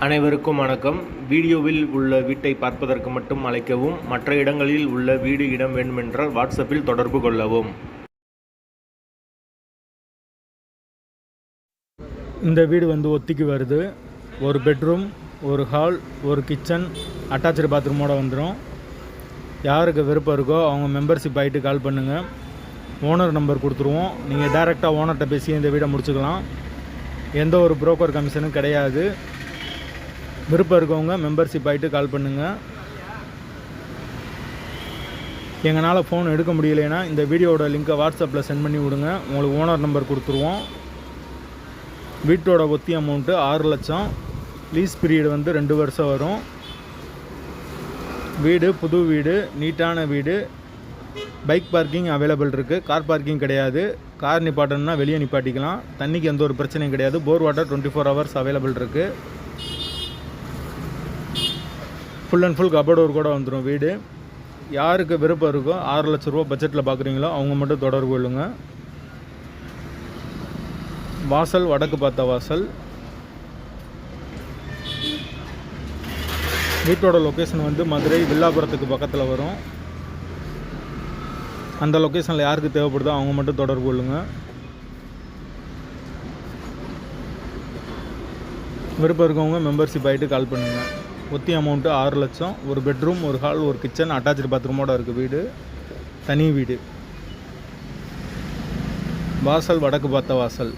அனைவருக்கும் வணக்கம். வீடியோவில் உள்ள வீட்டை பார்ப்பதற்கு மட்டும் அழைக்கவும். மற்ற இடங்களில் உள்ள வீடு இடம் வேண்டுமென்றால் வாட்ஸ்அப்பில் தொடர்பு கொள்ளவும். இந்த வீடு ஒத்திக்கு வருது. ஒரு பெட்ரூம், ஒரு ஹால், ஒரு கிச்சன், அட்டாச்சு பாத்ரூமோடு வந்துடும். யாருக்கு விருப்பம் இருக்கோ அவங்க மெம்பர்ஷிப் ஆகிட்டு கால் பண்ணுங்கள். ஓனர் நம்பர் கொடுத்துருவோம். நீங்கள் டைரெக்டாக ஓனர்கிட்ட பேசி இந்த வீடை முடிச்சுக்கலாம். எந்த ஒரு புரோக்கர் கமிஷனும் கிடையாது. விருப்பம் இருக்கவங்க மெம்பர்ஷிப் ஆகிட்டு கால் பண்ணுங்கள். எங்களால் ஃபோன் எடுக்க முடியலைன்னா இந்த வீடியோட லிங்க்கை வாட்ஸ்அப்பில் சென்ட் பண்ணி விடுங்க. உங்களுக்கு ஓனர் நம்பர் கொடுத்துருவோம். வீட்டோட ஒத்தி அமௌண்ட்டு 6 லட்சம். லீஸ் பீரியட் 2 வருஷம் வரும். வீடு புது வீடு, நீட்டான வீடு. பைக் பார்க்கிங் அவைலபிள் இருக்குது. கார் பார்க்கிங் கிடையாது. கார் நிப்பாட்டணுன்னா வெளியே நிப்பாட்டிக்கலாம். தண்ணிக்கு எந்த ஒரு பிரச்சனையும் கிடையாது. போர் வாட்டர் 24 ஹவர்ஸ் அவைலபிள் இருக்குது. ஃபுல் அண்ட் ஃபுல் கபோர்டு கூட வந்துடும் வீடு. யாருக்கு விருப்பம் இருக்கோ 6 லட்ச ரூபா பட்ஜெட்டில் பார்க்குறீங்களோ அவங்க மட்டும் தொடர்பு கொள்ளுங்க. வாசல் வடக்கு பார்த்த வாசல். வீட்டோட லொக்கேஷன் மதுரை வில்லாபுரத்துக்கு பக்கத்தில் வரும். அந்த லொக்கேஷனில் யாருக்கு தேவைப்படுதோ அவங்க மட்டும் தொடர்பு கொள்ளுங்க. விருப்பம் இருக்கவங்க மெம்பர்ஷிப் ஆகிட்டு கால் பண்ணுங்கள். ஒத்தி அமௌண்ட்டு 6 லட்சம். ஒரு பெட்ரூம், ஒரு ஹால், ஒரு கிச்சன், அட்டாச்சு பாத்ரூமோடு இருக்குது வீடு. தனி வீடு. வாசல் வடக்கு பார்த்த வாசல்.